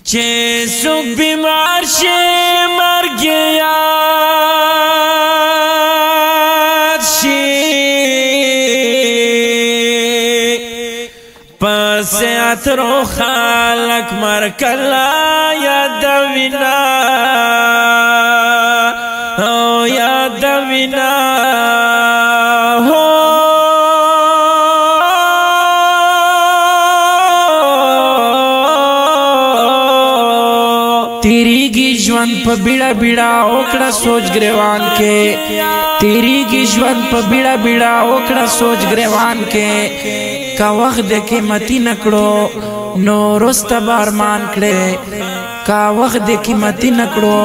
چې څوک بیمار شي مرګ یاد شي پس اترو خلق مرکلا یادوینا او یادوینا تیریږي ژوند په بیړه بیړه وکړه سوچ ګریوان کې تیریږي ژوند په بیړه بیړه وکړه سوچ ګریوان کې کا وخت د قیمتي نکړو نو رسته بارمان کړي کا وخت د قیمتي نکړو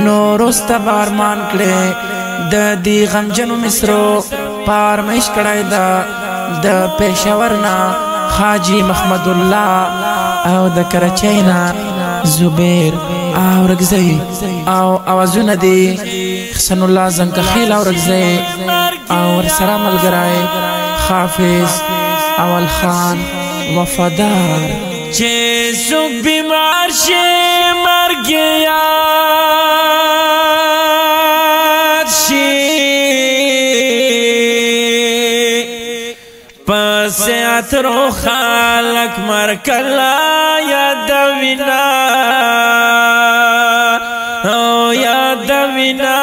نو رسته بارمان کړي د دې غمجنو مصرو پارمیش کړای دا د پېښور نه حاجی محمد الله او د کراچۍ نه زبیر او رگزی او اوازونه دی حسن الله زنکخیل او رگزی او ورسره ملګری حافظ اول خان وفادار چې څوک بیمار شي مرګ یاد شي پس اترو خلق مرکلا یادوینا او یادوینا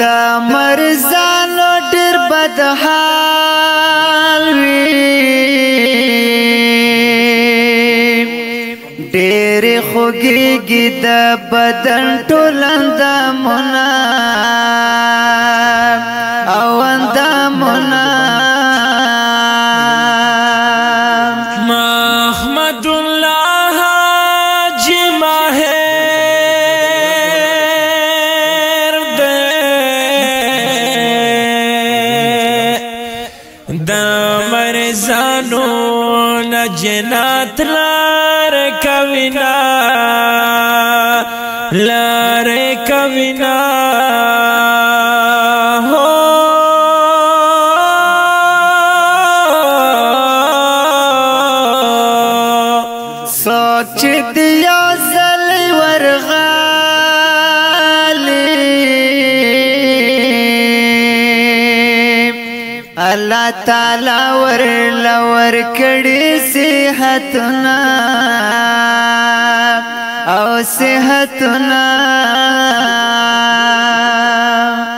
دا مرزانو ډیر بدحال وی ډیر خوږیږي د بدن ټول اندامونه او اندامونه محمد الله حاجی ماهر دے د مرزانو نه جنت لار کوینا لار کوینا سوچ دیا زلی ورغالی اللہ تعالی ور کڑی صحتنا او صحتنا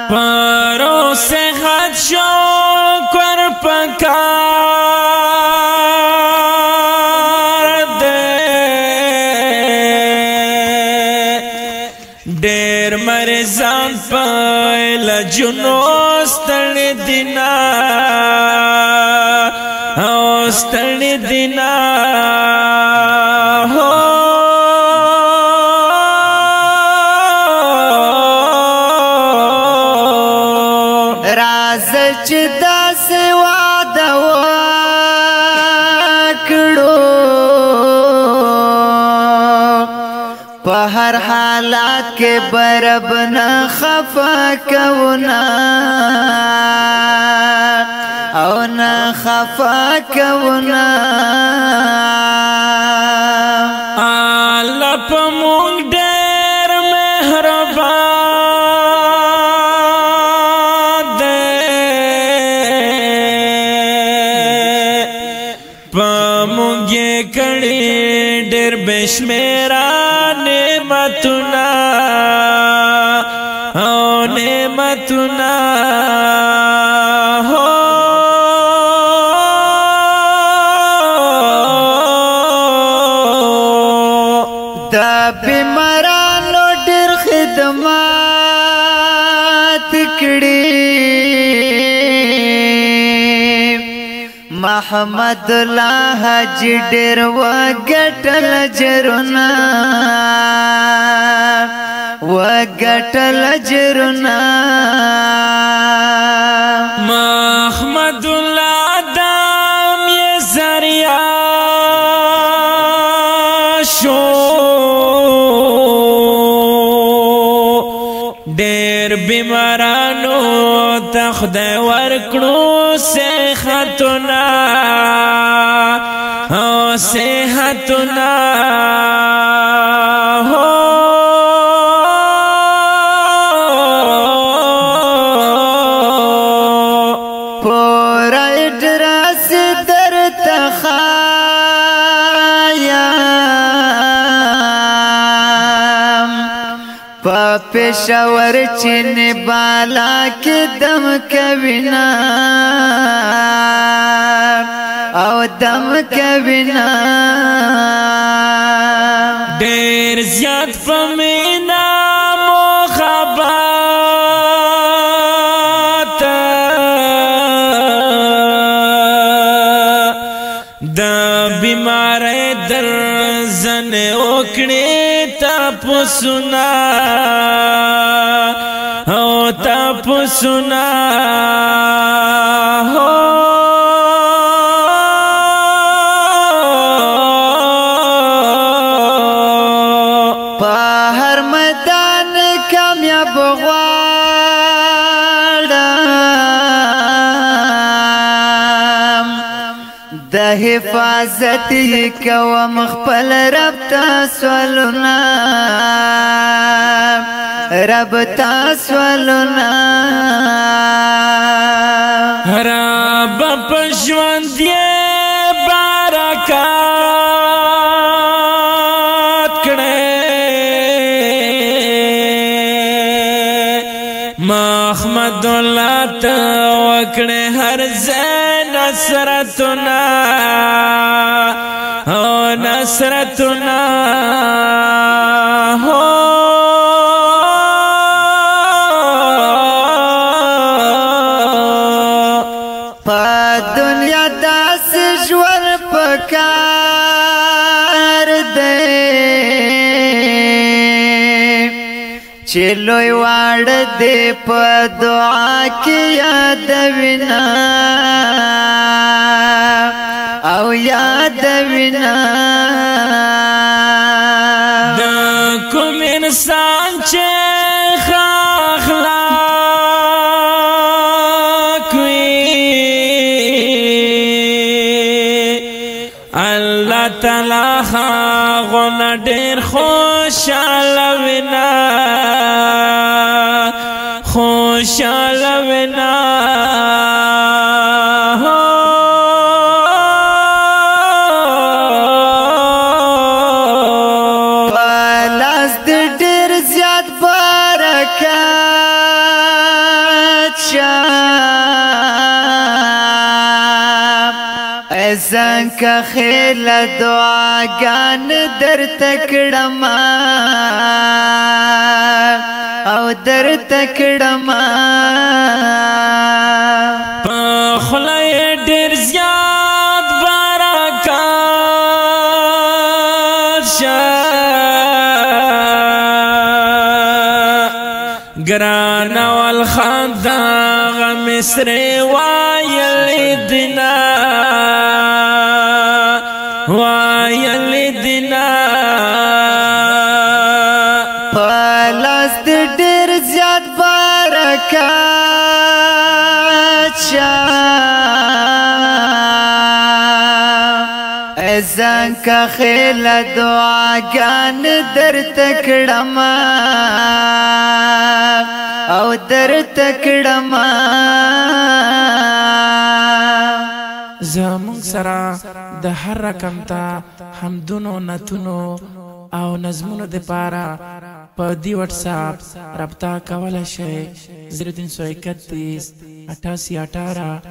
پرو صحت شکر پکار دے ډیر مرزان پایل جنو ستړي دینا او ستړي دینا راز چې داسې واده وکړو په هر حالات کې برب نه خفا کونا او نه خفا کونا الله په مونږ ډېر مهربان دی په مونږ یې کړي ډېر بشمیره نعمتونه او نعمتونه دا بیمارانو ډېر خدمات کړي محمد الله حاجی ډېر وګټل اجرونه وګټل اجرونه محمد الله دام یې ذریعہ شو ډېر بیماران مارانو تخدای ورکړو صحتنا او صحتنا پورا ادراس در تخایم پا پیشور چین بالا کی دم کوینا او دم کوینا ډېر زیات فمینا محبت د بیماری در زن وکړې تپسنا او تپسنا د حفاظت کوم خپل رب تاسولنا رب تاسولنا رب پښوند یې برکات کړې محمد الله ته وکړې هر ځای نصرتنا او نصرتنا په دنیا داس ژوند پکار دی چې لوی واړ دې په دعا کې یادوینا او یادوینا د کوم انسان چې اخلاق وي الله تعالی هغه ډېر خوشاله وینا خوشاله وینا پلاس د ډېر زیات برکات شه زنکه خیل دعاګان در تکړم او در تکړم په خلای ډېر زیات برکات شه ګران والخدا مصر وایلدنا وایلدنا پلاس د ډېر زیات برکات شه زنکه خیل دعاګان در تکړم او در تکړم زمون سره د هر رقم ته حمدونو نتونو او نظمونو د پاره په دی واتس اپ رابطه کولای شئ 0331 88 18